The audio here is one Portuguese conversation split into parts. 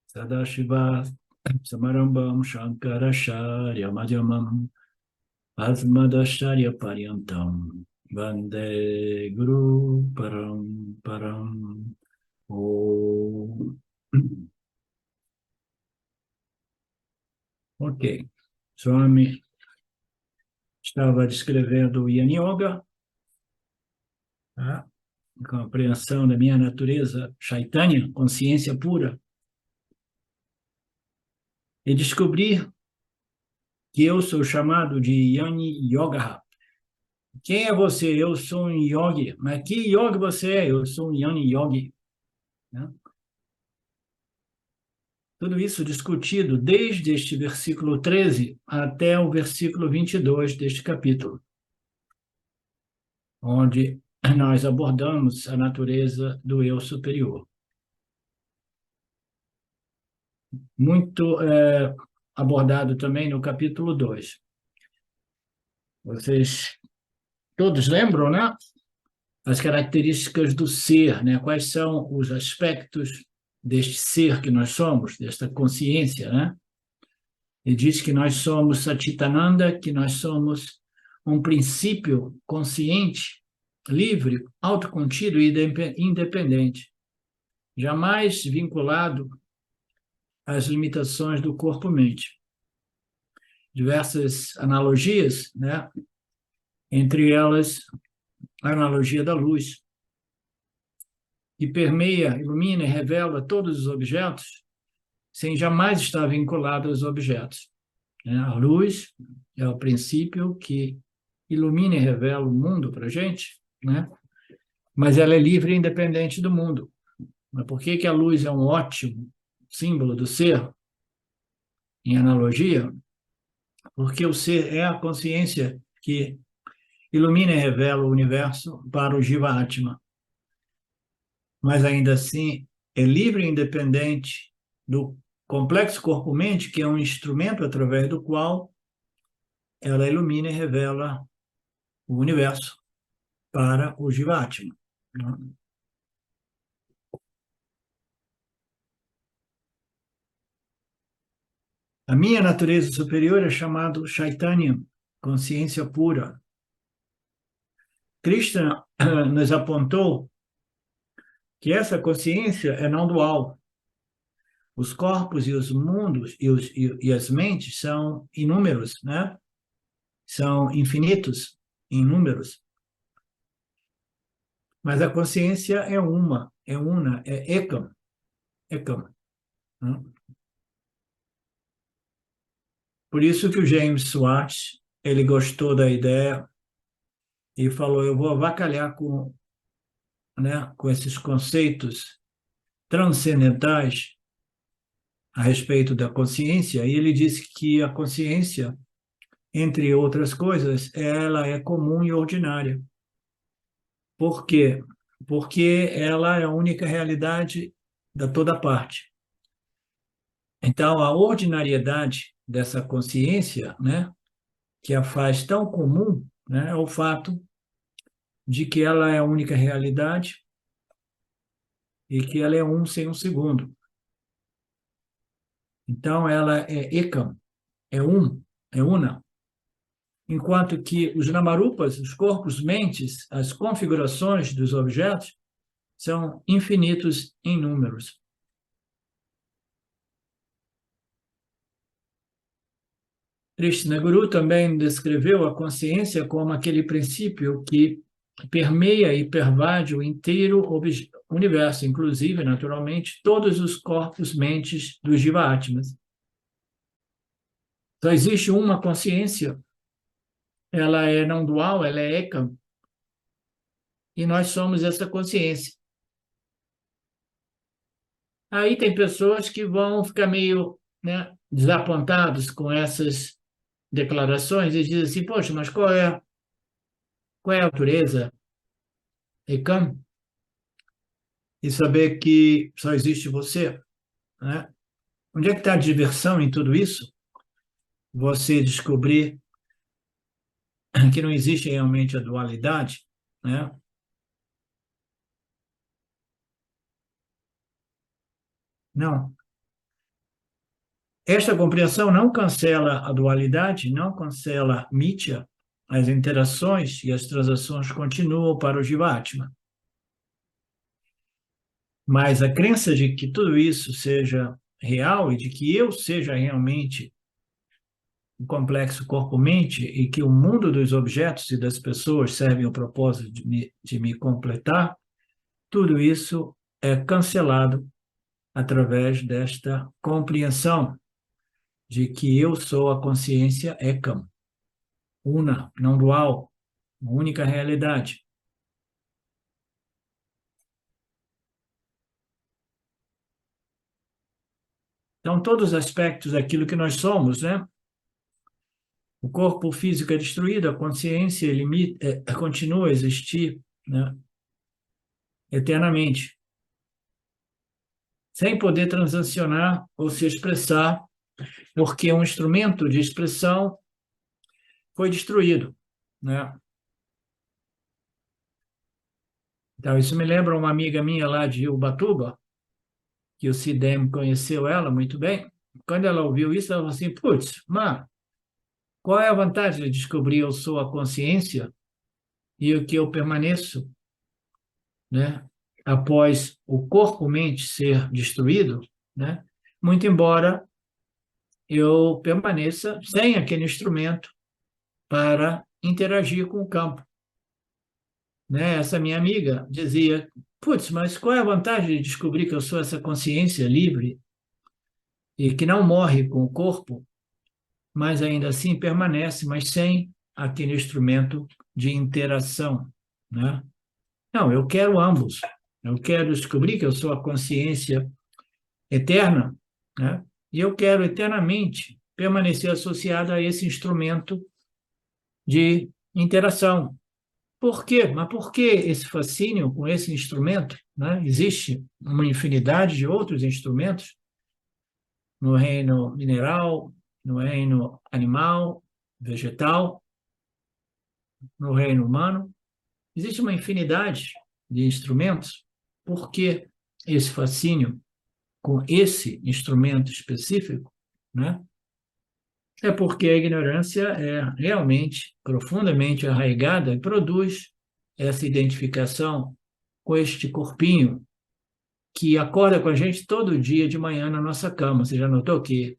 Sadashiva Samarambam Shankaracharya Madhyamam Asmadacharya Paryantam Vande Guru Param. Om. Ok. Swami estava descrevendo o Yin Yoga, tá? A compreensão da minha natureza Chaitanya, consciência pura, e descobrir que eu sou chamado de Yani Yoga. Quem é você? Eu sou um yogi. Mas que yogi você é? Eu sou um Yani Yogi. Né? Tudo isso discutido desde este versículo 13 até o versículo 22 deste capítulo, onde nós abordamos a natureza do eu superior. Muito abordado também no capítulo 2. Vocês todos lembram, né? As características do ser, né? Quais são os aspectos deste ser que nós somos, desta consciência, né? E diz que nós somos Satitananda, que nós somos um princípio consciente, livre, autocontido e independente, jamais vinculado às limitações do corpo-mente. Diversas analogias, né? Entre elas, a analogia da luz, que permeia, ilumina e revela todos os objetos, sem jamais estar vinculado aos objetos. A luz é o princípio que ilumina e revela o mundo para a gente, né? Mas ela é livre e independente do mundo. Mas por que a luz é um ótimo símbolo do ser, em analogia? Porque o ser é a consciência que ilumina e revela o universo para o Jiva Atma. Mas ainda assim é livre e independente do complexo corpo-mente, que é um instrumento através do qual ela ilumina e revela o universo para o Jivatma. A minha natureza superior é chamada Chaitanya, consciência pura. Krishna nos apontou que essa consciência é não dual. Os corpos e os mundos e as mentes são inúmeros, né? São infinitos em números. Mas a consciência é uma, é una, é ekam. Ekam. Né? Por isso que o James Swartz, ele gostou da ideia e falou, eu vou avacalhar com esses conceitos transcendentais a respeito da consciência, e ele disse que a consciência, entre outras coisas, ela é comum e ordinária. Por quê? Porque ela é a única realidade da toda parte. Então, a ordinariedade dessa consciência, né, que a faz tão comum, né, é o fato de que ela é a única realidade e que ela é um sem um segundo. Então, ela é ekam, é um, é una. Enquanto que os namarupas, os corpos, mentes, as configurações dos objetos, são infinitos em números. Krishna Guru também descreveu a consciência como aquele princípio que permeia e pervade o inteiro universo, inclusive, naturalmente, todos os corpos, mentes dos Jiva-Atmas. Só existe uma consciência, ela é não dual, ela é ekam, e nós somos essa consciência. Aí tem pessoas que vão ficar meio, né, desapontados com essas declarações e dizem assim, poxa, mas qual é a natureza ekam? E saber que só existe você, né? Onde é que está a diversão em tudo isso? Você descobrir que não existe realmente a dualidade, né? Não. Esta compreensão não cancela a dualidade, não cancela mitya, as interações e as transações continuam para o Jivatma. Mas a crença de que tudo isso seja real e de que eu seja realmente o complexo corpo-mente e que o mundo dos objetos e das pessoas servem ao propósito de me completar, tudo isso é cancelado através desta compreensão de que eu sou a consciência Ekam, una, não dual, uma única realidade. Então, todos os aspectos daquilo que nós somos, né? O corpo físico é destruído, a consciência continua a existir, né? Eternamente, sem poder transacionar ou se expressar, porque um instrumento de expressão foi destruído, né? Então, isso me lembra uma amiga minha lá de Ubatuba, que o Sidem conheceu ela muito bem. Quando ela ouviu isso, ela falou assim, putz, mano, qual é a vantagem de descobrir eu sou a consciência e o que eu permaneço, né? Após o corpo-mente ser destruído, né? Muito embora eu permaneça sem aquele instrumento para interagir com o campo, né? Essa minha amiga dizia, putz, mas qual é a vantagem de descobrir que eu sou essa consciência livre e que não morre com o corpo, mas ainda assim permanece, mas sem aquele instrumento de interação, né? Não, eu quero ambos. Eu quero descobrir que eu sou a consciência eterna, né? E eu quero eternamente permanecer associado a esse instrumento de interação. Por quê? Mas por que esse fascínio com esse instrumento, né? Existe uma infinidade de outros instrumentos no reino mineral, no reino animal, vegetal, no reino humano. Existe uma infinidade de instrumentos. Por que esse fascínio com esse instrumento específico, né? É porque a ignorância é realmente profundamente arraigada e produz essa identificação com este corpinho que acorda com a gente todo dia de manhã na nossa cama. Você já notou que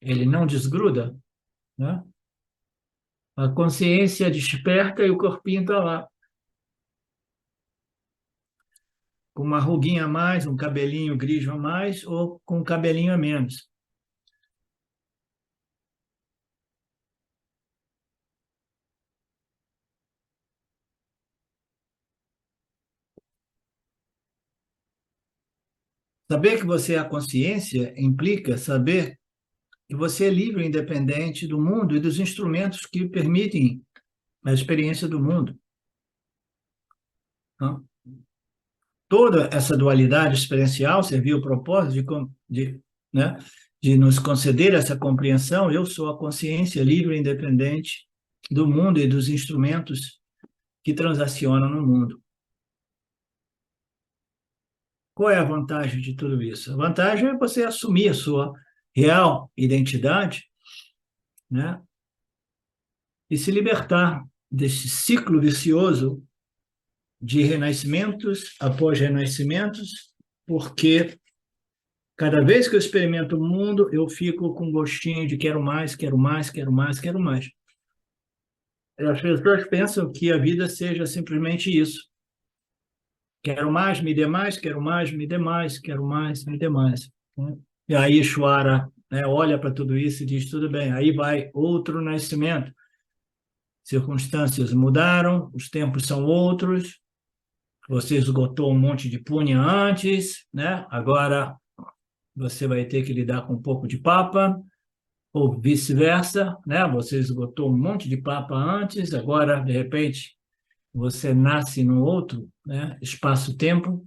ele não desgruda, né? A consciência desperta e o corpinho está lá, com uma ruguinha a mais, um cabelinho gris a mais ou com um cabelinho a menos. Saber que você é a consciência implica saber que você é livre e independente do mundo e dos instrumentos que permitem a experiência do mundo. Né? Toda essa dualidade experiencial serviu o propósito né, de nos conceder essa compreensão. Eu sou a consciência livre e independente do mundo e dos instrumentos que transacionam no mundo. Qual é a vantagem de tudo isso? A vantagem é você assumir a sua real identidade, né, e se libertar desse ciclo vicioso de renascimentos após renascimentos, porque cada vez que eu experimento o mundo, eu fico com gostinho de quero mais, quero mais, quero mais, quero mais. As pessoas pensam que a vida seja simplesmente isso. Quero mais, me dê mais, quero mais, me dê mais, quero mais, me dê mais. Né? E aí Ishvara, né, olha para tudo isso e diz, tudo bem, aí vai outro nascimento. Circunstâncias mudaram, os tempos são outros, você esgotou um monte de punha antes, né? Agora você vai ter que lidar com um pouco de papa, ou vice-versa, né? Você esgotou um monte de papa antes, agora, de repente, você nasce num outro, né, espaço-tempo,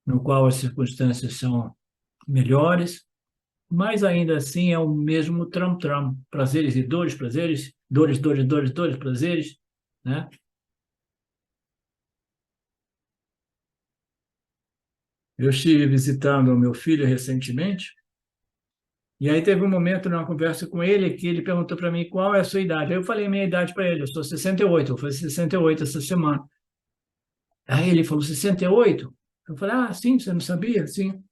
no qual as circunstâncias são melhores, mas ainda assim é o mesmo tram-tram, prazeres e dores, prazeres, dores, dores, dores, dores, prazeres, né? Eu estive visitando o meu filho recentemente E aí teve um momento numa conversa com ele que ele perguntou para mim qual é a sua idade. Aí eu falei a minha idade para ele, eu sou 68, eu fiz 68 essa semana. Aí ele falou, 68? Eu falei, ah, sim, você não sabia? Sim,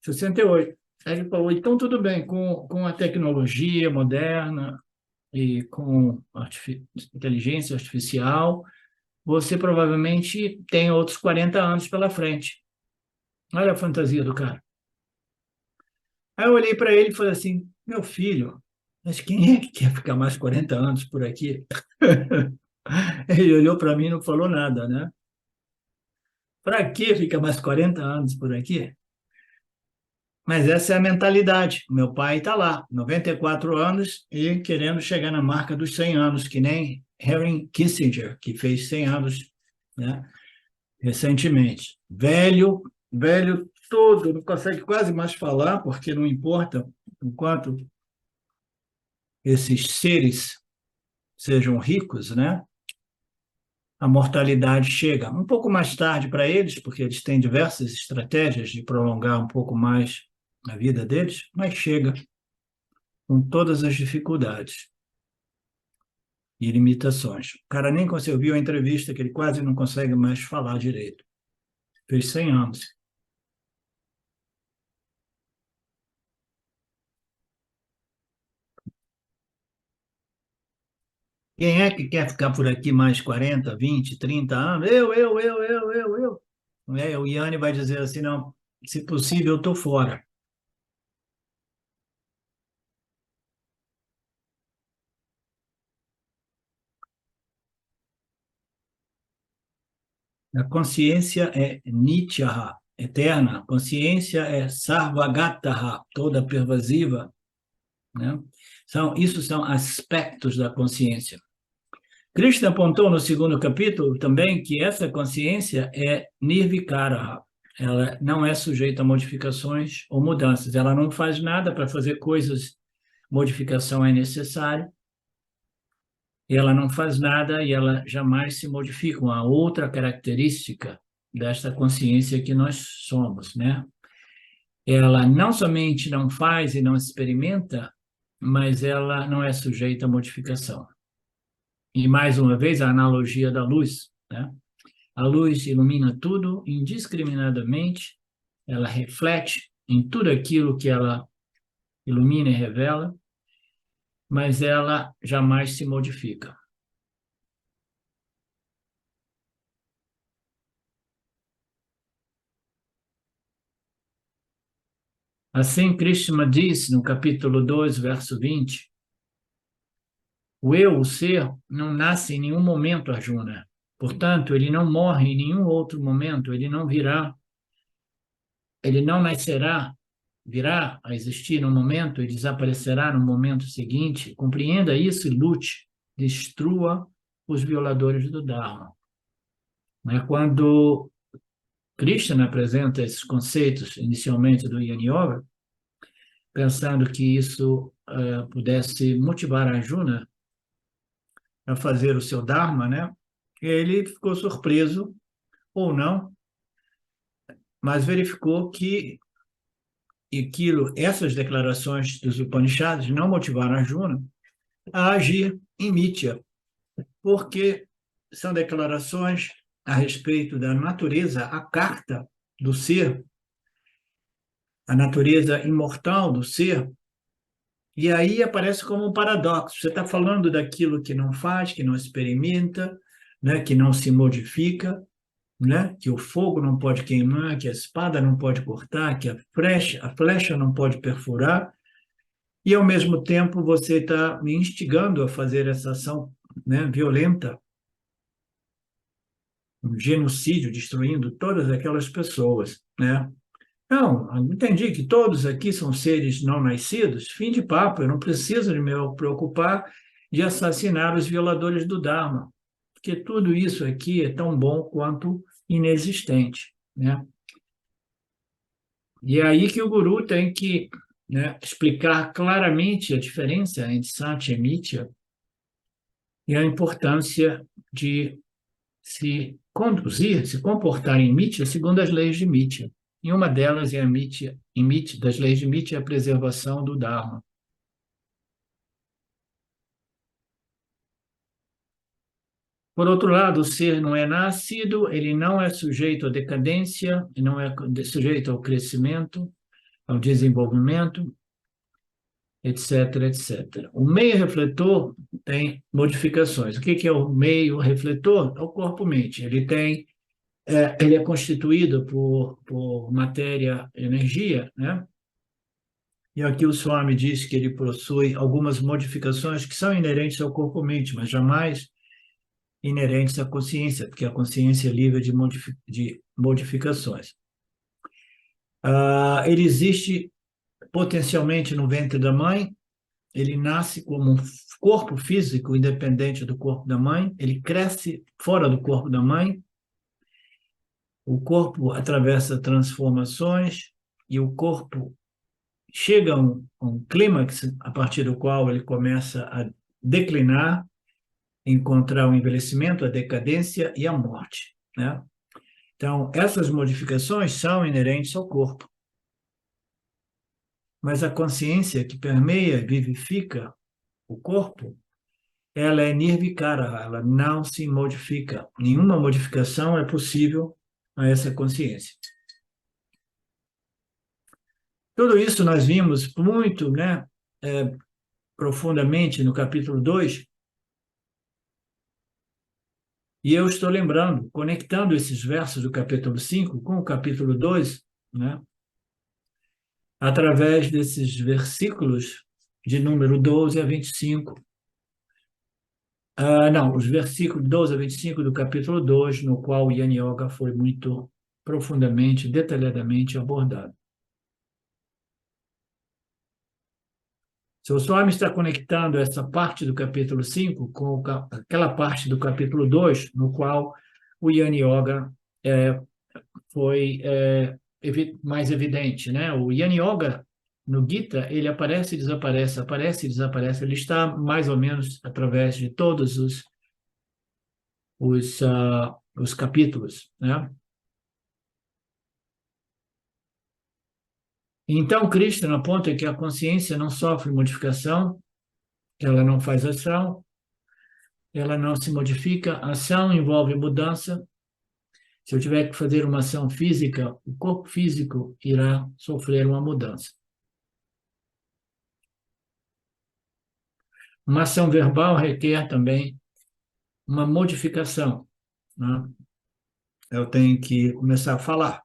68. Aí ele falou, então tudo bem, com a tecnologia moderna e com inteligência artificial, você provavelmente tem outros 40 anos pela frente. Olha a fantasia do cara. Aí eu olhei para ele e falei assim, meu filho, mas quem é que quer ficar mais 40 anos por aqui? Ele olhou para mim e não falou nada, né? Para que ficar mais 40 anos por aqui? Mas essa é a mentalidade. Meu pai está lá, 94 anos e querendo chegar na marca dos 100 anos, que nem Henry Kissinger, que fez 100 anos, né, recentemente. Velho, velho todo, não consegue quase mais falar, porque não importa o quanto esses seres sejam ricos, né? A mortalidade chega um pouco mais tarde para eles, porque eles têm diversas estratégias de prolongar um pouco mais a vida deles, mas chega com todas as dificuldades e limitações. O cara nem conseguiu viu a entrevista que ele quase não consegue mais falar direito. Fez 100 anos. Quem é que quer ficar por aqui mais 40, 20, 30 anos? Eu. O Yanni vai dizer assim, não, se possível, eu estou fora. A consciência é nitya, eterna. A consciência é sarvagataha, toda pervasiva, né? Isso são aspectos da consciência. Krishna apontou no segundo capítulo também que essa consciência é nirvikara. Ela não é sujeita a modificações ou mudanças. Ela não faz nada para fazer coisas. Modificação é necessária. E ela não faz nada e ela jamais se modifica. Uma outra característica desta consciência que nós somos, né? Ela não somente não faz e não experimenta, mas ela não é sujeita a modificação. E mais uma vez a analogia da luz, né? A luz ilumina tudo indiscriminadamente, ela reflete em tudo aquilo que ela ilumina e revela, mas ela jamais se modifica. Assim, Krishna diz no capítulo 2, verso 20, o eu, o ser, não nasce em nenhum momento, Arjuna. Portanto, ele não morre em nenhum outro momento, ele não virá, ele não nascerá, virá a existir num momento e desaparecerá no momento seguinte. Compreenda isso e lute, destrua os violadores do Dharma. Né? Quando Krishna apresenta esses conceitos inicialmente do Jnana Yoga, pensando que isso pudesse motivar a Arjuna a fazer o seu Dharma, né? Ele ficou surpreso, ou não, mas verificou que essas declarações dos Upanishads não motivaram Arjuna a agir em Mitya, porque são declarações a respeito da natureza, a carta do ser, a natureza imortal do ser, e aí aparece como um paradoxo. Você está falando daquilo que não faz, que não experimenta, né, que não se modifica, né, que o fogo não pode queimar, que a espada não pode cortar, que a flecha não pode perfurar, e ao mesmo tempo você está me instigando a fazer essa ação, né, violenta, um genocídio, destruindo todas aquelas pessoas, né? Não, entendi que todos aqui são seres não nascidos. Fim de papo, eu não preciso de me preocupar de assassinar os violadores do Dharma, porque tudo isso aqui é tão bom quanto inexistente, né? E é aí que o guru tem que, né, explicar claramente a diferença entre Satya e Mithya e a importância de se conduzir, se comportar em Mithya segundo as leis de Mithya. e uma delas das leis de Miti, é a preservação do Dharma. Por outro lado, o ser não é nascido, ele não é sujeito à decadência, não é sujeito ao crescimento, ao desenvolvimento, etc, etc. O meio refletor tem modificações. O que é o meio refletor? É o corpo-mente. Ele é constituído por matéria e energia, né? E aqui o Swami diz que ele possui algumas modificações que são inerentes ao corpo-mente, mas jamais inerentes à consciência, porque a consciência é livre de modificações. Ele existe potencialmente no ventre da mãe, ele nasce como um corpo físico independente do corpo da mãe, ele cresce fora do corpo da mãe, o corpo atravessa transformações e o corpo chega a um clímax a partir do qual ele começa a declinar, encontrar o envelhecimento, a decadência e a morte, né? Então, essas modificações são inerentes ao corpo. Mas a consciência que permeia, vivifica o corpo, ela é nirvikara, ela não se modifica. Nenhuma modificação é possível a essa consciência. Tudo isso nós vimos muito, né, profundamente no capítulo 2, e eu estou lembrando, conectando esses versos do capítulo 5 com o capítulo 2, né, através desses versículos de número 12 a 25. Não, os versículos 12 a 25 do capítulo 2, no qual o Yana Yoga foi muito profundamente, detalhadamente abordado. Se o Swami está conectando essa parte do capítulo 5 com aquela parte do capítulo 2, no qual o Yana Yoga foi mais evidente, né? O Yana Yoga, no Gita, ele aparece e desaparece, aparece e desaparece. Ele está mais ou menos através de todos os capítulos, né? Então, Krishna aponta que a consciência não sofre modificação, ela não faz ação, ela não se modifica, a ação envolve mudança. Se eu tiver que fazer uma ação física, o corpo físico irá sofrer uma mudança. Uma ação verbal requer também uma modificação, né? Eu tenho que começar a falar,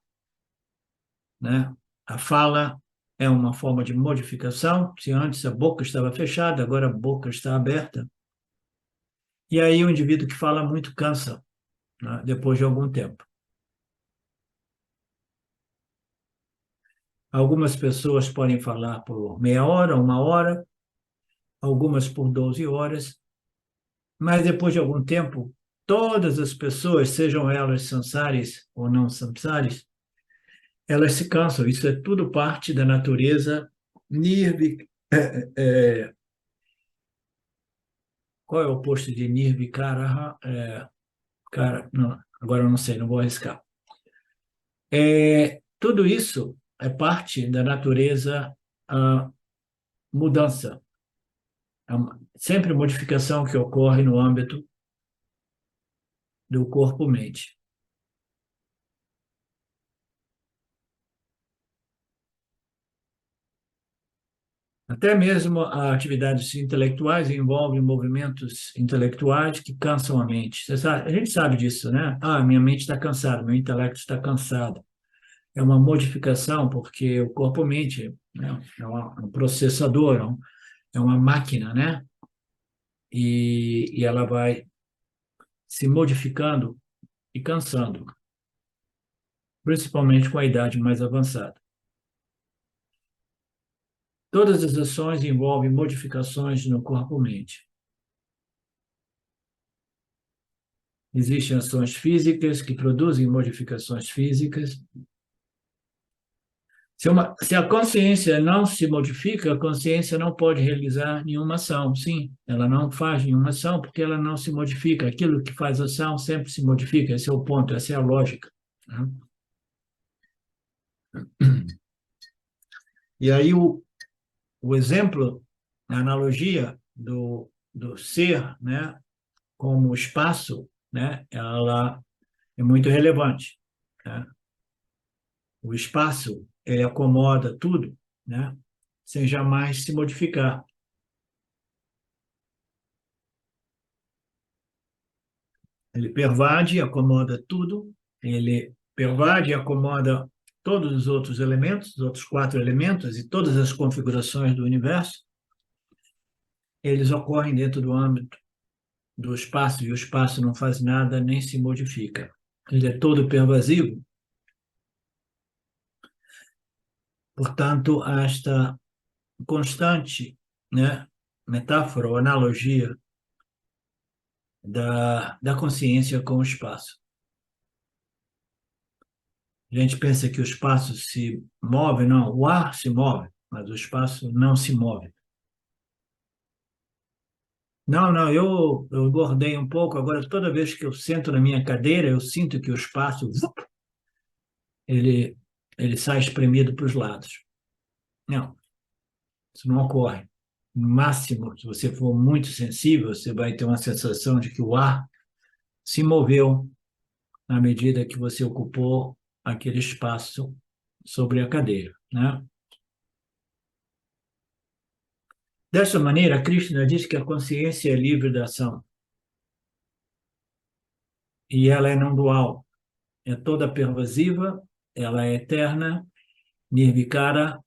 né? A fala é uma forma de modificação. Se antes a boca estava fechada, agora a boca está aberta. E aí o indivíduo que fala muito cansa, né, depois de algum tempo. Algumas pessoas podem falar por meia hora, uma hora, algumas por 12 horas, mas depois de algum tempo, todas as pessoas, sejam elas samsaris ou não samsaris, elas se cansam. Isso é tudo parte da natureza nirvik. Qual é o oposto de nirvikara? Cara, não, agora eu não sei, não vou arriscar. Tudo isso é parte da natureza, a mudança. Sempre modificação que ocorre no âmbito do corpo-mente. Até mesmo as atividades intelectuais envolvem movimentos intelectuais que cansam a mente. A gente sabe disso, né? Minha mente está cansada, meu intelecto está cansado. É uma modificação, porque o corpo-mente, né, é um processador, é uma máquina, né? E ela vai se modificando e cansando, principalmente com a idade mais avançada. Todas as ações envolvem modificações no corpo-mente. Existem ações físicas que produzem modificações físicas. Se a consciência não se modifica, a consciência não pode realizar nenhuma ação. Sim, ela não faz nenhuma ação porque ela não se modifica. Aquilo que faz ação sempre se modifica. Esse é o ponto, essa é a lógica, né? E aí o exemplo, a analogia do ser, né, como espaço, né, ela é muito relevante, né? O espaço, ele acomoda tudo, né, sem jamais se modificar. Ele pervade e acomoda tudo, ele pervade e acomoda todos os outros elementos, os outros 4 elementos e todas as configurações do universo, eles ocorrem dentro do âmbito do espaço, e o espaço não faz nada nem se modifica. Ele é todo pervasivo. Portanto, esta constante, né, metáfora ou analogia da consciência com o espaço. A gente pensa que o espaço se move, não, o ar se move, mas o espaço não se move. Não, não, eu engordei um pouco, agora toda vez que eu sento na minha cadeira, eu sinto que o espaço, ele, ele sai espremido para os lados. Não, isso não ocorre. No máximo, se você for muito sensível, você vai ter uma sensação de que o ar se moveu na medida que você ocupou aquele espaço sobre a cadeira, né? Dessa maneira, Krishna diz que a consciência é livre da ação e ela é não dual, é toda pervasiva, ela é eterna, nirvikara,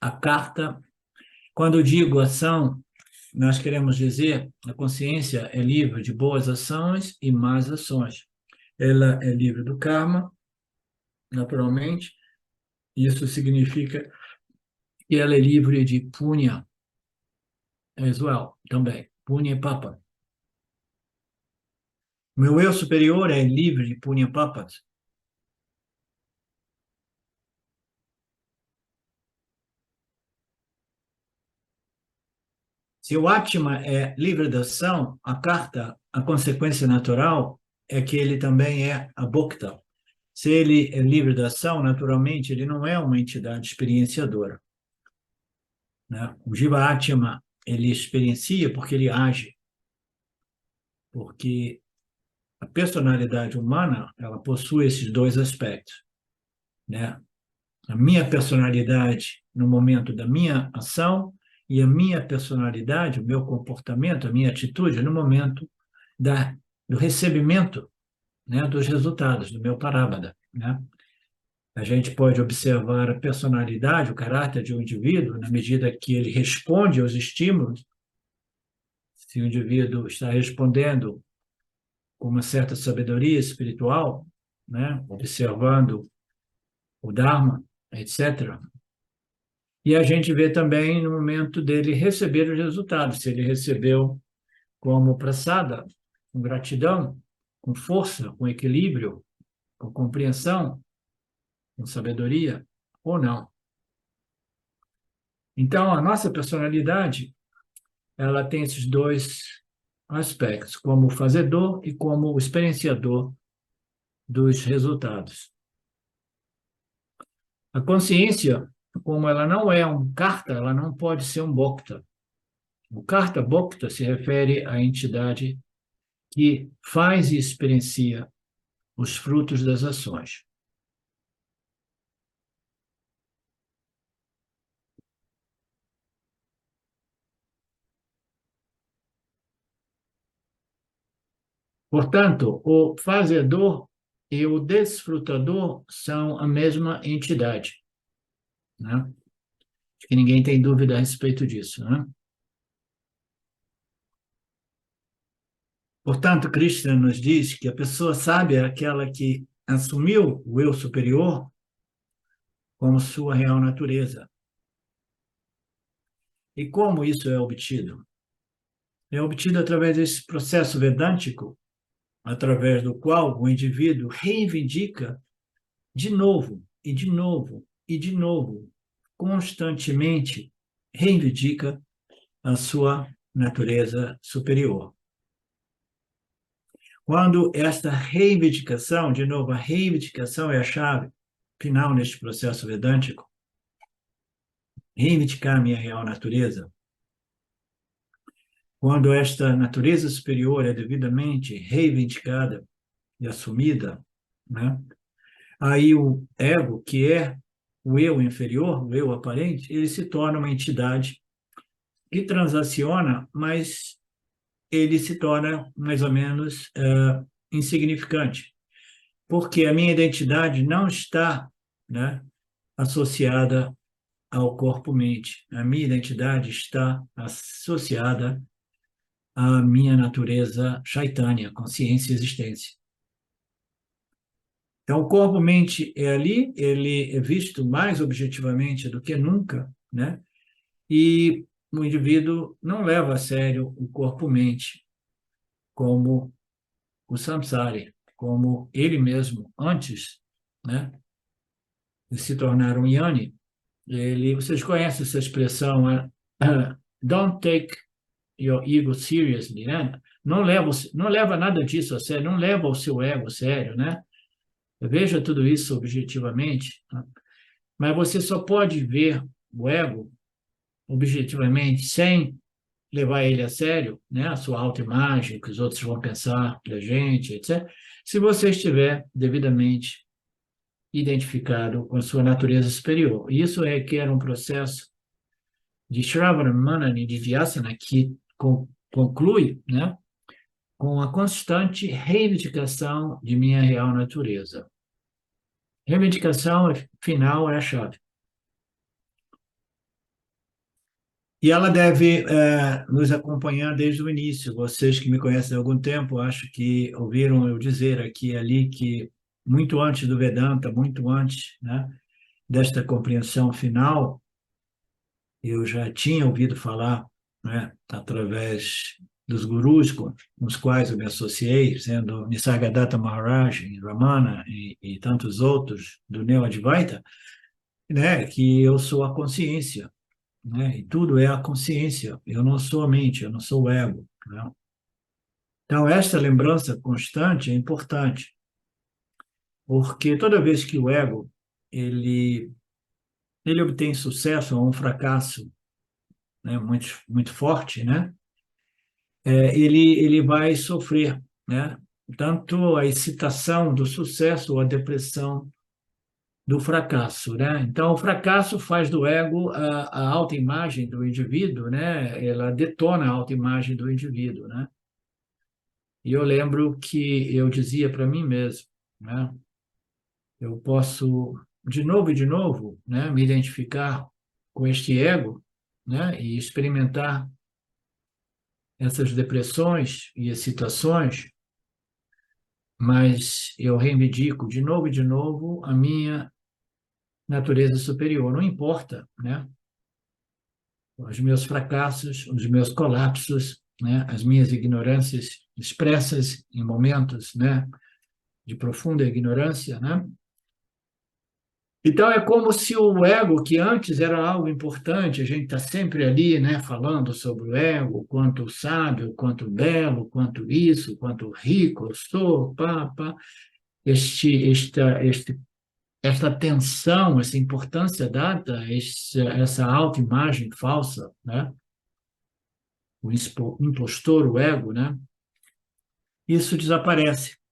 akarta. Quando eu digo ação, nós queremos dizer a consciência é livre de boas ações e más ações. Ela é livre do karma, naturalmente. Isso significa que ela é livre de punya, as well, também. Punya e papa. Meu eu superior é livre de punya papas. Se o Atma é livre da ação, a carta, a consequência natural é que ele também é a bhokta. Se ele é livre da ação, naturalmente, ele não é uma entidade experienciadora, né? O Jiva Atma, ele experiencia porque ele age, porque a personalidade humana, ela possui esses 2 aspectos, né? A minha personalidade no momento da minha ação e a minha personalidade, o meu comportamento, a minha atitude no momento do recebimento, né, dos resultados, do meu parábada, né? A gente pode observar a personalidade, o caráter de um indivíduo, na medida que ele responde aos estímulos. Se o indivíduo está respondendo com uma certa sabedoria espiritual, né, observando o Dharma, etc. E a gente vê também no momento dele receber os resultados, se ele recebeu como prasada, com gratidão, com força, com equilíbrio, com compreensão, com sabedoria ou não. Então, a nossa personalidade, ela tem esses 2 aspectos, como fazedor e como experienciador dos resultados. A consciência, como ela não é um karta, ela não pode ser um bhokta. O karta bhokta se refere à entidade que faz e experiencia os frutos das ações. Portanto, o fazedor e o desfrutador são a mesma entidade, né? Acho que ninguém tem dúvida a respeito disso, né? Portanto, Krishna nos diz que a pessoa sábia é aquela que assumiu o eu superior como sua real natureza. E como isso é obtido? É obtido através desse processo vedântico, através do qual o indivíduo reivindica de novo, e de novo, e de novo, constantemente reivindica a sua natureza superior. Quando esta reivindicação, de novo, a reivindicação é a chave, final neste processo vedântico, reivindicar a minha real natureza. Quando esta natureza superior é devidamente reivindicada e assumida, né? Aí o ego, que é o eu inferior, o eu aparente, ele se torna uma entidade que transaciona, mas ele se torna mais ou menos insignificante, porque a minha identidade não está, né, associada ao corpo-mente. A minha identidade está associada à minha natureza chaitanya, consciência e existência. Então, o corpo-mente é ali, ele é visto mais objetivamente do que nunca, né? E o indivíduo não leva a sério o corpo-mente como o samsara, como ele mesmo antes, né, de se tornar um yani. Vocês conhecem essa expressão, don't take your ego seriously, né? Não leva nada disso a sério, não leva o seu ego a sério, né? Veja tudo isso objetivamente, tá? Mas você só pode ver o ego objetivamente sem levar ele a sério, né? A sua autoimagem, o que os outros vão pensar da gente, etc., se você estiver devidamente identificado com a sua natureza superior. Isso requer um processo de Shravana, Manana e de Vyasana que conclui, né, com a constante reivindicação de minha real natureza. Reivindicação final é a chave. E ela deve nos acompanhar desde o início. Vocês que me conhecem há algum tempo, acho que ouviram eu dizer aqui e ali que muito antes do Vedanta, muito antes, né, desta compreensão final, eu já tinha ouvido falar, né, através dos gurus com os quais eu me associei, sendo Nisargadatta Maharaj, Ramana e tantos outros do Neo Advaita, né, que eu sou a consciência, né, e tudo é a consciência. Eu não sou a mente, eu não sou o ego, né? Então, esta lembrança constante é importante, porque toda vez que o ego ele obtém sucesso ou um fracasso, né, muito forte, né, ele vai sofrer, né, tanto a excitação do sucesso ou a depressão do fracasso, né? Então, o fracasso faz do ego a autoimagem do indivíduo, né? Ela detona a autoimagem do indivíduo, né? E eu lembro que eu dizia para mim mesmo, né? Eu posso de novo, né, me identificar com este ego, né, e experimentar essas depressões e excitações, mas eu reivindico de novo a minha natureza superior. Não importa, né, os meus fracassos, os meus colapsos, né, as minhas ignorâncias expressas em momentos, né, de profunda ignorância, né? Então, é como se o ego, que antes era algo importante, a gente está sempre ali, né, falando sobre o ego, quanto sábio, quanto belo, quanto isso, quanto rico eu sou, esta tensão, essa importância dada, essa autoimagem falsa, né, o impostor, o ego, né, isso desaparece.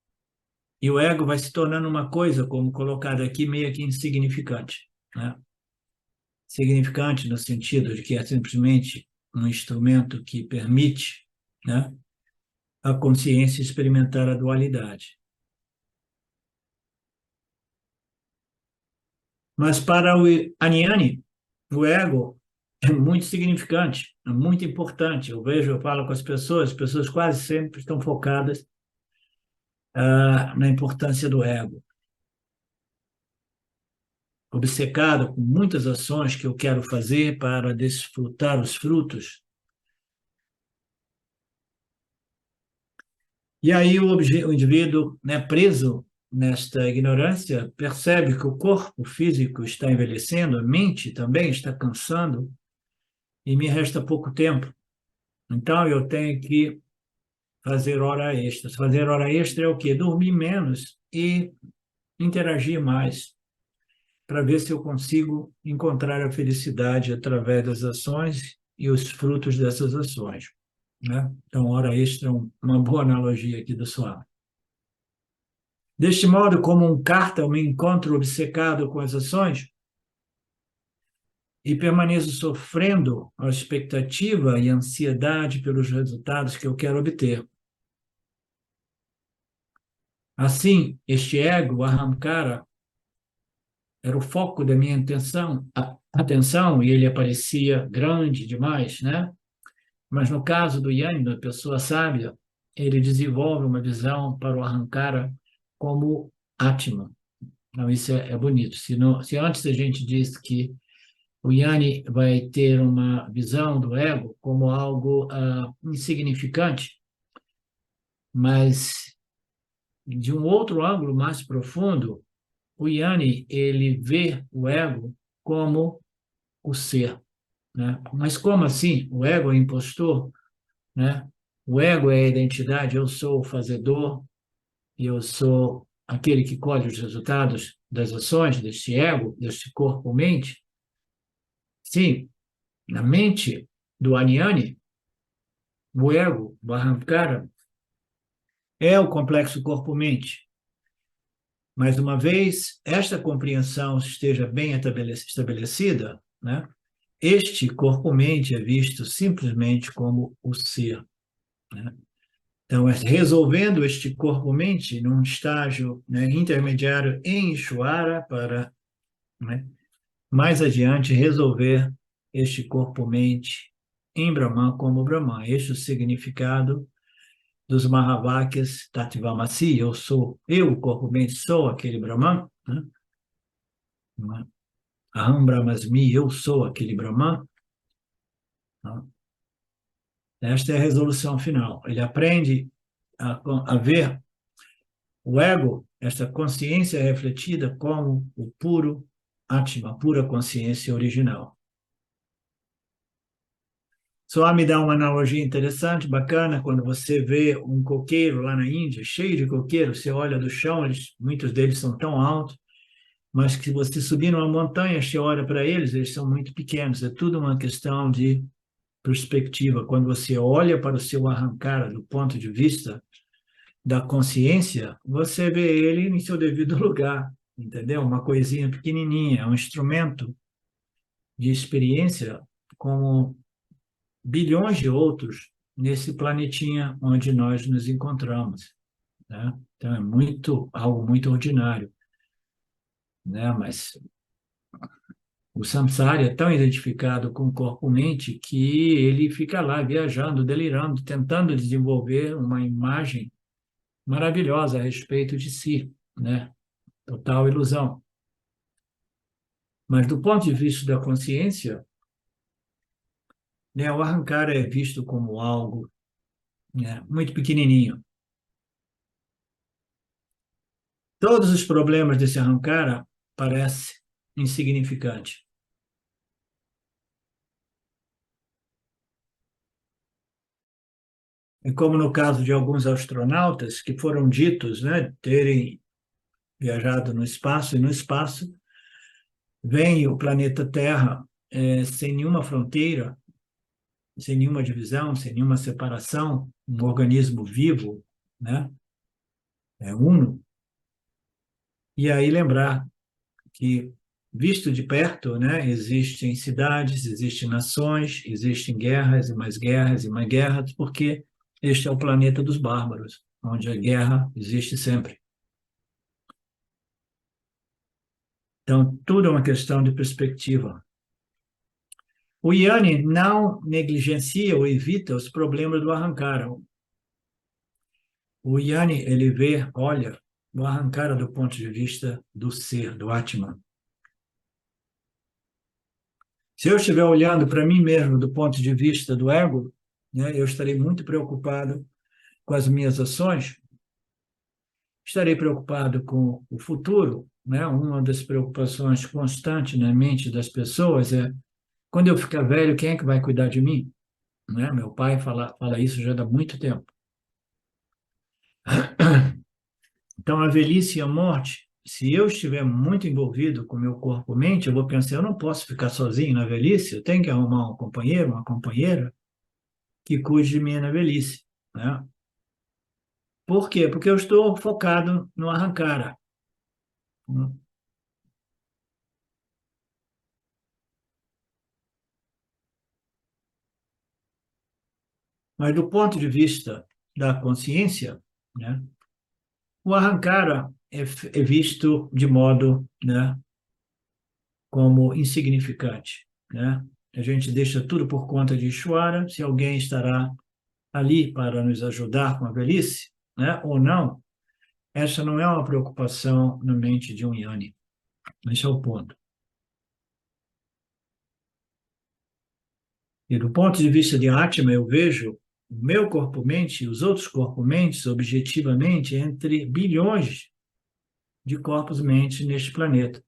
E o ego vai se tornando uma coisa, como colocado aqui, meio que insignificante, né? Significante no sentido de que é simplesmente um instrumento que permite, né, a consciência experimentar a dualidade. Mas para o Aniani, o ego é muito significante, é muito importante. Eu falo com as pessoas quase sempre estão focadas na importância do ego, obcecado com muitas ações que eu quero fazer para desfrutar os frutos. E aí o indivíduo, né, preso nesta ignorância, percebe que o corpo físico está envelhecendo, a mente também está cansando, e me resta pouco tempo. Então, eu tenho que fazer hora extra. Fazer hora extra é o quê? Dormir menos e interagir mais. para ver se eu consigo encontrar a felicidade através das ações e os frutos dessas ações, né? Então, hora extra é uma boa analogia aqui do Swami. Deste modo, como um cártel, me encontro obcecado com as ações e permaneço sofrendo a expectativa e ansiedade pelos resultados que eu quero obter. Assim, este ego, o ahamkara, era o foco da minha atenção, e ele aparecia grande demais, né? Mas no caso do Yang, da pessoa sábia, ele desenvolve uma visão para o ahamkara como Atman. Então, isso é bonito. Se antes a gente diz que o Yanni vai ter uma visão do ego como algo insignificante, mas de um outro ângulo mais profundo, o Yanni ele vê o ego como o ser, né? Mas como assim? O ego é impostor, né? O ego é a identidade, eu sou o fazedor, e eu sou aquele que colhe os resultados das ações deste ego, deste corpo-mente. Sim, na mente do Aniani, o ego, o Ahamkara, é o complexo corpo-mente. Mas uma vez esta compreensão esteja bem estabelecida, né, este corpo-mente é visto simplesmente como o ser, né? Então, resolvendo este corpo-mente num estágio, né, intermediário em Ishvara para, né, mais adiante resolver este corpo-mente em Brahman como Brahman. Este é o significado dos Mahavakyas Tatvamasi, eu, corpo-mente, sou aquele Brahman, né? Aham Brahmasmi, eu sou aquele Brahman. Né? Esta é a resolução final. Ele aprende a ver o ego, esta consciência refletida como o puro Atma, a pura consciência original. Só me dá uma analogia interessante, bacana, quando você vê um coqueiro lá na Índia, cheio de coqueiros, você olha do chão, muitos deles são tão altos, mas que se você subir numa montanha, você olha para eles, eles são muito pequenos. É tudo uma questão de perspectiva. Quando você olha para o seu arrancar do ponto de vista da consciência, você vê ele em seu devido lugar, entendeu? Uma coisinha pequenininha, um instrumento de experiência como bilhões de outros nesse planetinha onde nós nos encontramos, né? Então é algo muito ordinário, né? Mas o samsara é tão identificado com o corpo-mente que ele fica lá viajando, delirando, tentando desenvolver uma imagem maravilhosa a respeito de si, né? Total ilusão. Mas do ponto de vista da consciência, né, o arrancar é visto como algo, né, muito pequenininho. Todos os problemas desse arrancar parecem insignificante. E como no caso de alguns astronautas que foram ditos, né, terem viajado no espaço, e no espaço vem o planeta Terra sem nenhuma fronteira, sem nenhuma divisão, sem nenhuma separação, um organismo vivo, né, uno. E aí lembrar que, visto de perto, né, existem cidades, existem nações, existem guerras e mais guerras, porque este é o planeta dos bárbaros, onde a guerra existe sempre. Então, tudo é uma questão de perspectiva. O Yanni não negligencia ou evita os problemas do Ahankara. O Yanni, ele olha o Ahankara do ponto de vista do ser, do Atman. Se eu estiver olhando para mim mesmo do ponto de vista do ego, né, eu estarei muito preocupado com as minhas ações, estarei preocupado com o futuro, né? Uma das preocupações constantes na mente das pessoas é: quando eu ficar velho, quem é que vai cuidar de mim? Né? Meu pai fala isso já há muito tempo. Então, a velhice e a morte se eu estiver muito envolvido com o meu corpo-mente, eu vou pensar, eu não posso ficar sozinho na velhice, eu tenho que arrumar um companheiro, uma companheira que cuide de mim na velhice, né? Por quê? Porque eu estou focado no arrancara, né? Mas do ponto de vista da consciência, né, o arrancara é visto de modo, né, como insignificante, né? A gente deixa tudo por conta de Ishvara, se alguém estará ali para nos ajudar com a velhice, né, ou não, essa não é uma preocupação na mente de um Yanni. Esse é o ponto. E do ponto de vista de Atma, eu vejo o meu corpo-mente e os outros corpos-mentes, objetivamente, entre bilhões de corpos-mentes neste planeta.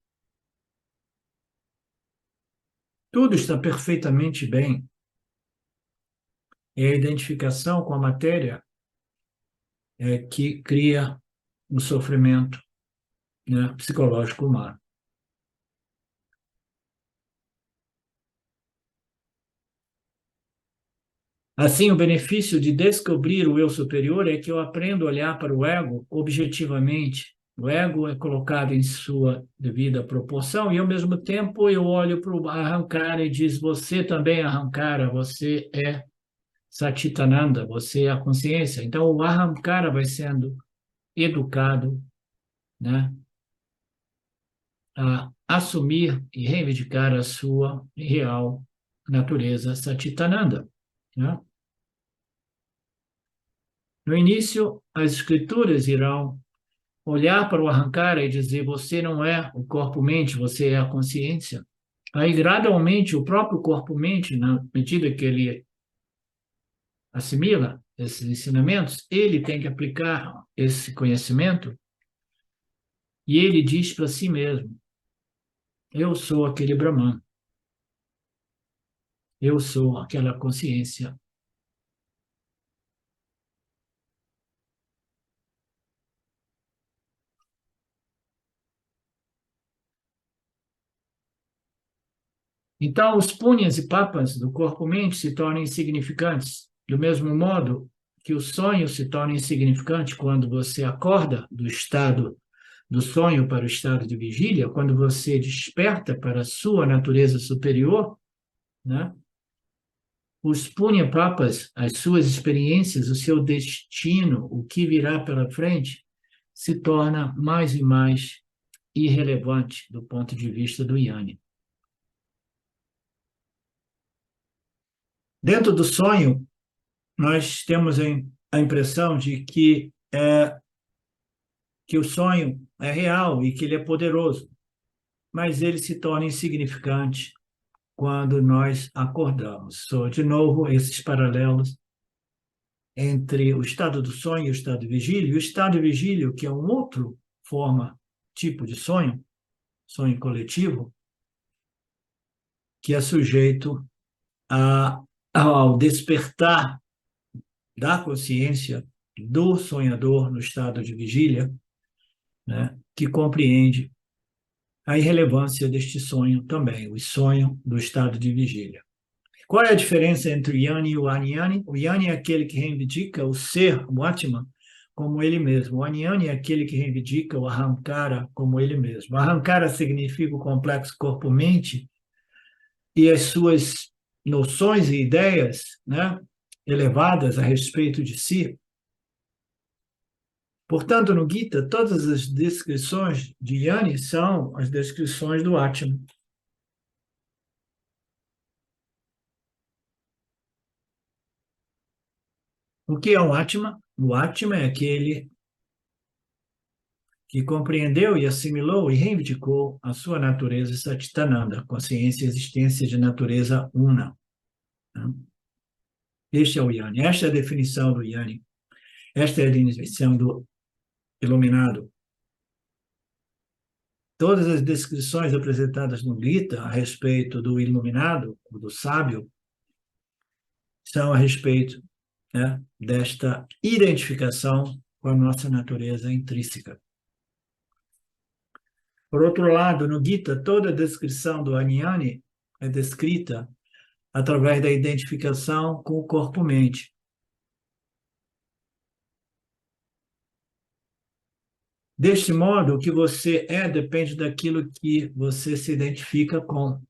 Tudo está perfeitamente bem. É a identificação com a matéria que cria o sofrimento, né, psicológico humano. Assim, o benefício de descobrir o eu superior é que eu aprendo a olhar para o ego objetivamente. O ego é colocado em sua devida proporção e, ao mesmo tempo, eu olho para o Ahamkara e diz: você também é Ahamkara, você é Satitananda, você é a consciência. Então, o Ahamkara vai sendo educado, né, a assumir e reivindicar a sua real natureza Satitananda, né? No início, as escrituras irão olhar para o Ahankara e dizer: você não é o corpo-mente, você é a consciência. Aí, gradualmente, o próprio corpo-mente, na medida que ele assimila esses ensinamentos, ele tem que aplicar esse conhecimento e ele diz para si mesmo: eu sou aquele Brahman, eu sou aquela consciência. Então, os punhas e papas do corpo-mente se tornam insignificantes, do mesmo modo que o sonho se torna insignificante quando você acorda do estado do sonho para o estado de vigília, quando você desperta para a sua natureza superior, né? Os punha papas, as suas experiências, o seu destino, o que virá pela frente, se torna mais e mais irrelevante do ponto de vista do Yanni. Dentro do sonho, nós temos a impressão de que o sonho é real e que ele é poderoso, mas ele se torna insignificante quando nós acordamos. De novo, esses paralelos entre o estado do sonho e o estado de vigília. E o estado de vigília, que é um outro tipo de sonho, sonho coletivo, que é sujeito ao despertar da consciência do sonhador no estado de vigília, né, que compreende a irrelevância deste sonho também, o sonho do estado de vigília. Qual é a diferença entre o Yanni e o Anyani? O Yanni é aquele que reivindica o ser, o Atman, como ele mesmo. O Anyani é aquele que reivindica o Ahamkara como ele mesmo. O Ahamkara significa o complexo corpo-mente e as suas noções e ideias, né, elevadas a respeito de si. Portanto, no Gita, todas as descrições de Yanni são as descrições do Atman. O que é o Atman? O Atman é aquele que compreendeu e assimilou e reivindicou a sua natureza Satchitananda, consciência e existência de natureza una, né? Este é o Yanni. Esta é a definição do Yanni. Esta é a definição do iluminado. Todas as descrições apresentadas no Gita a respeito do iluminado, do sábio, são a respeito, né, desta identificação com a nossa natureza intrínseca. Por outro lado, no Gita, toda a descrição do Jnani é descrita através da identificação com o corpo-mente. Deste modo, o que você é depende daquilo que você se identifica com.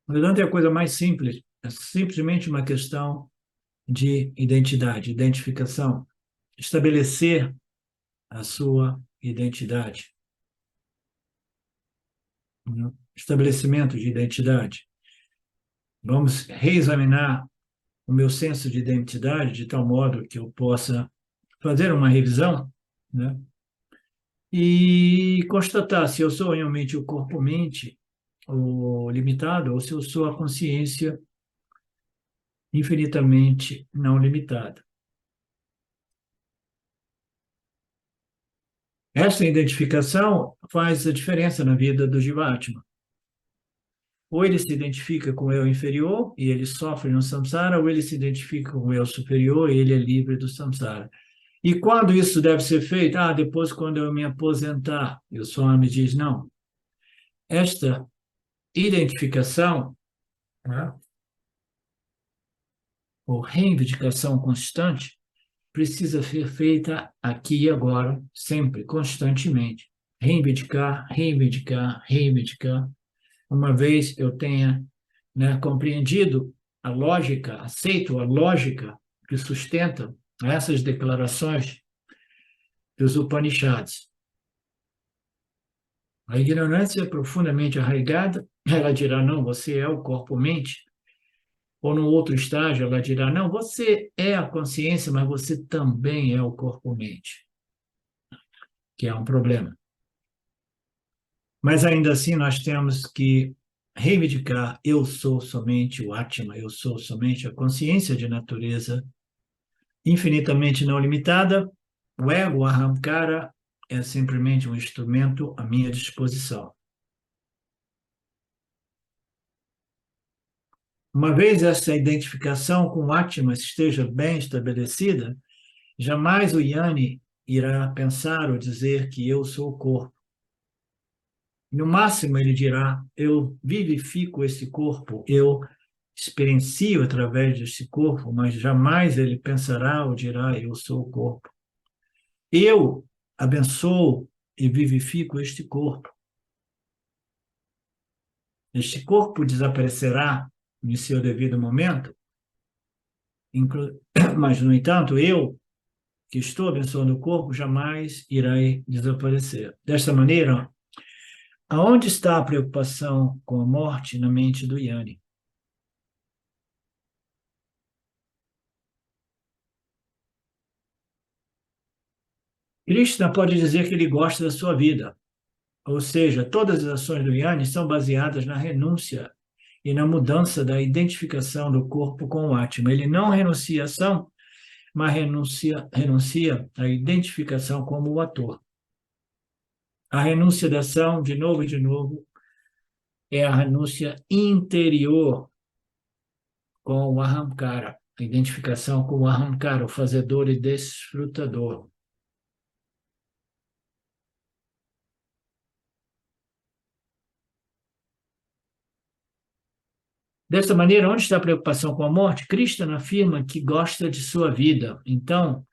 Portanto, é a coisa mais simples, é simplesmente uma questão de identidade, identificação, estabelecer a sua identidade, né? Estabelecimento de identidade. Vamos reexaminar o meu senso de identidade de tal modo que eu possa fazer uma revisão, né? E constatar se eu sou realmente o corpo-mente, o limitado, ou se eu sou a consciência infinitamente não limitada. Essa identificação faz a diferença na vida do Jivatma. Ou ele se identifica com o eu inferior e ele sofre no samsara, ou ele se identifica com o eu superior e ele é livre do samsara. E quando isso deve ser feito? Depois, quando eu me aposentar. E o Swami diz, não. Esta identificação, né, ou reivindicação constante, precisa ser feita aqui e agora, sempre, constantemente. Reivindicar, reivindicar, reivindicar. Uma vez eu tenha, né, compreendido a lógica, aceito a lógica que sustenta essas declarações dos Upanishads. A ignorância é profundamente arraigada, ela dirá, não, você é o corpo-mente. Ou no outro estágio, ela dirá, não, você é a consciência, mas você também é o corpo-mente, que é um problema. Mas ainda assim, nós temos que reivindicar, eu sou somente o Atma, eu sou somente a consciência de natureza infinitamente não limitada. O ego, o ahamkara, é simplesmente um instrumento à minha disposição. Uma vez essa identificação com o Atma esteja bem estabelecida, jamais o Jnani irá pensar ou dizer que eu sou o corpo. No máximo, ele dirá, eu vivifico esse corpo, eu experiencio através desse corpo, mas jamais ele pensará ou dirá, eu sou o corpo. Eu abençoo e vivifico este corpo. Este corpo desaparecerá em seu devido momento, mas, no entanto, eu, que estou abençoando o corpo, jamais irei desaparecer. Desta maneira, aonde está a preocupação com a morte na mente do Jnani? Krishna pode dizer que ele gosta da sua vida, ou seja, todas as ações do Jnani são baseadas na renúncia e na mudança da identificação do corpo com o Atma. Ele não renuncia à ação, mas renuncia à identificação como o ator. A renúncia da ação, de novo e de novo, é a renúncia interior com o Ahamkara, a identificação com o Ahamkara, o fazedor e desfrutador. Desta maneira, onde está a preocupação com a morte? Krishna afirma que gosta de sua vida. Então,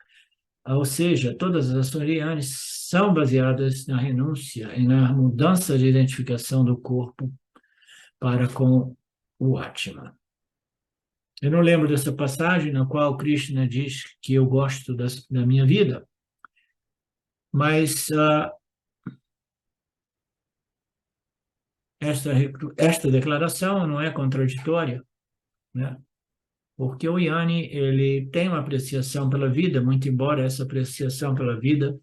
ou seja, todas as ações arianas são baseadas na renúncia e na mudança de identificação do corpo para com o Atma. Eu não lembro dessa passagem na qual Krishna diz que eu gosto da minha vida, mas esta declaração não é contraditória, né? Porque o Yanni, ele tem uma apreciação pela vida, muito embora essa apreciação pela vida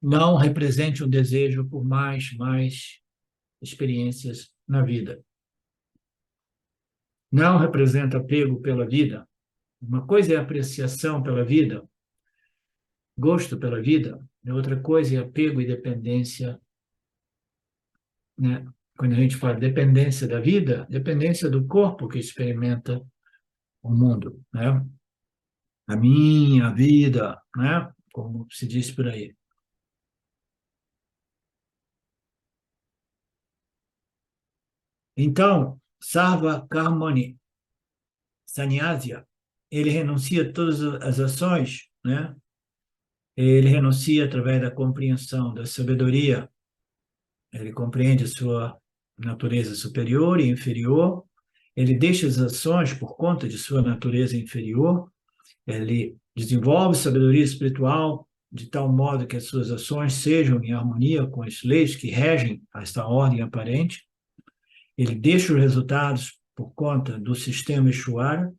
não represente um desejo por mais experiências na vida. Não representa apego pela vida. Uma coisa é apreciação pela vida, gosto pela vida, e outra coisa é apego e dependência, né? Quando a gente fala dependência da vida, dependência do corpo que experimenta o mundo, né? A minha vida, né? Como se diz por aí. Então, Sarva Karmani Sannyasya, ele renuncia a todas as ações, né? Ele renuncia através da compreensão da sabedoria, ele compreende a sua natureza superior e inferior, ele deixa as ações por conta de sua natureza inferior, ele desenvolve sabedoria espiritual de tal modo que as suas ações sejam em harmonia com as leis que regem esta ordem aparente, ele deixa os resultados por conta do sistema Ishvara,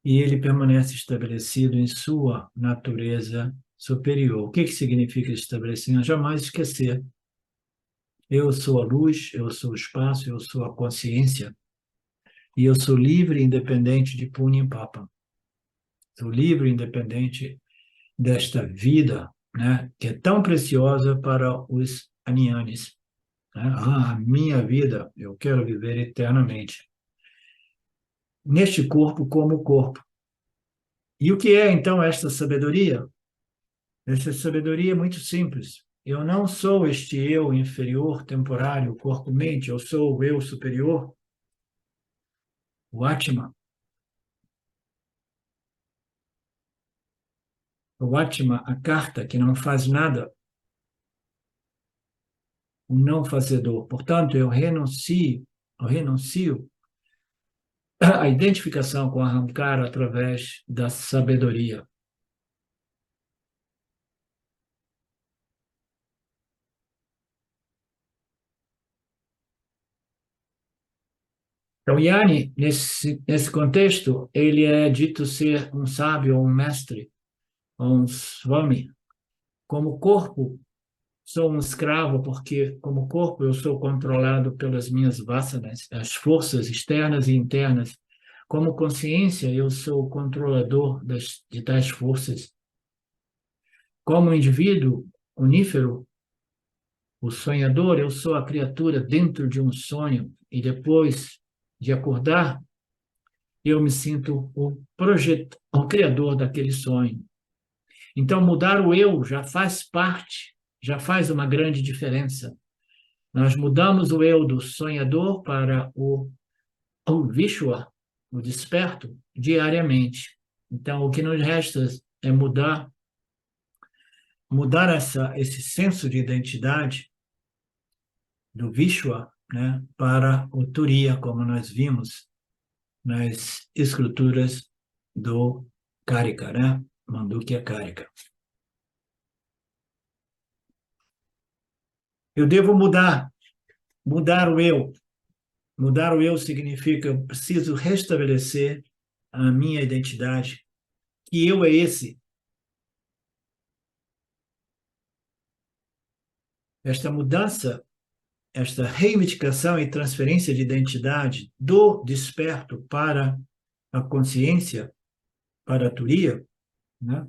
e ele permanece estabelecido em sua natureza superior. O que significa estabelecido? Jamais esquecer. Eu sou a luz, eu sou o espaço, eu sou a consciência, e eu sou livre e independente de Punya e Papa. Sou livre e independente desta vida, né, que é tão preciosa para os anianes. Né? A minha vida, eu quero viver eternamente. Neste corpo como corpo. E o que é, então, esta sabedoria? Essa sabedoria é muito simples. Eu não sou este eu inferior, temporário, corpo-mente, eu sou o eu superior, o Atma. O Atma, a carta que não faz nada, o não fazedor. Portanto, eu renuncio à identificação com a Ahamkara através da sabedoria. Então, Yanni, nesse contexto, ele é dito ser um sábio, um mestre, um swami. Como corpo, sou um escravo, porque como corpo eu sou controlado pelas minhas vasanas, as forças externas e internas. Como consciência, eu sou o controlador de tais forças. Como indivíduo unífero, o sonhador, eu sou a criatura dentro de um sonho, e depois de acordar, eu me sinto o criador daquele sonho. Então, mudar o eu já faz parte, já faz uma grande diferença. Nós mudamos o eu do sonhador para o Vishwa, o desperto, diariamente. Então, o que nos resta é mudar esse senso de identidade do Vishwa, né, para o Turiya, como nós vimos nas escrituras do Karika, né? Mandukya Karika. Eu devo mudar o eu. Mudar o eu significa eu preciso restabelecer a minha identidade. Que eu é esse? Esta mudança, esta reivindicação e transferência de identidade do desperto para a consciência, para a Turiya, né?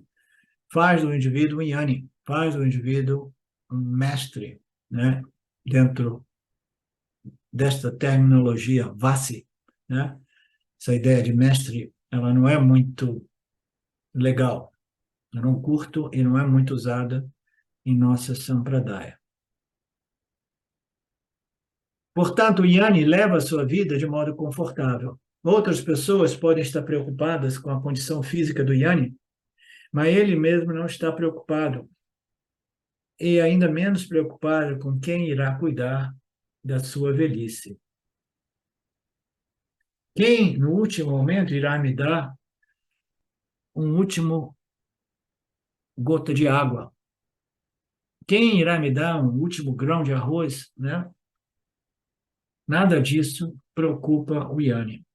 Faz do indivíduo um Yanni, faz do indivíduo um mestre, né? Dentro desta terminologia Vasi, né? Essa ideia de mestre, ela não é muito legal. Eu não curto e não é muito usada em nossa Sampradaya. Portanto, o Yanni leva a sua vida de modo confortável. Outras pessoas podem estar preocupadas com a condição física do Yanni, mas ele mesmo não está preocupado. E ainda menos preocupado com quem irá cuidar da sua velhice. Quem, no último momento, irá me dar um último gota de água? Quem irá me dar um último grão de arroz, né? Nada disso preocupa o Yanni.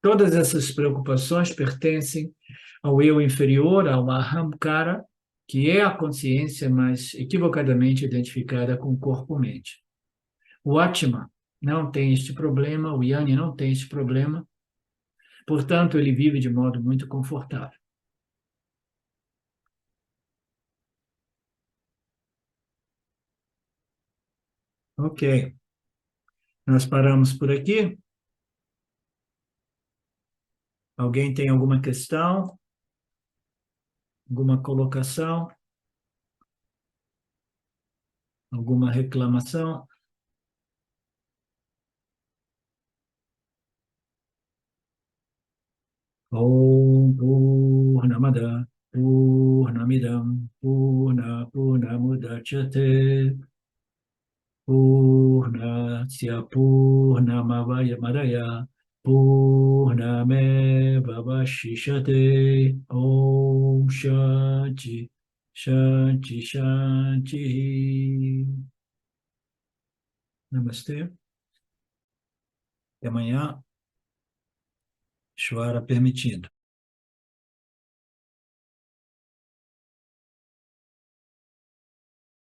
Todas essas preocupações pertencem ao eu inferior, ao Ahamkara, que é a consciência mais equivocadamente identificada com corpo-mente. O Atma não tem este problema, o Yanni não tem este problema, portanto, ele vive de modo muito confortável. Ok, nós paramos por aqui. Alguém tem alguma questão? Alguma colocação? Alguma reclamação? Om Purnamada Purnamidam Purnamudachyate Purnasya Purnamayamadaya Purnameva Vashishate. Om Shanti Shanti Shanti. Namastê. Até amanhã, Shvara permitindo.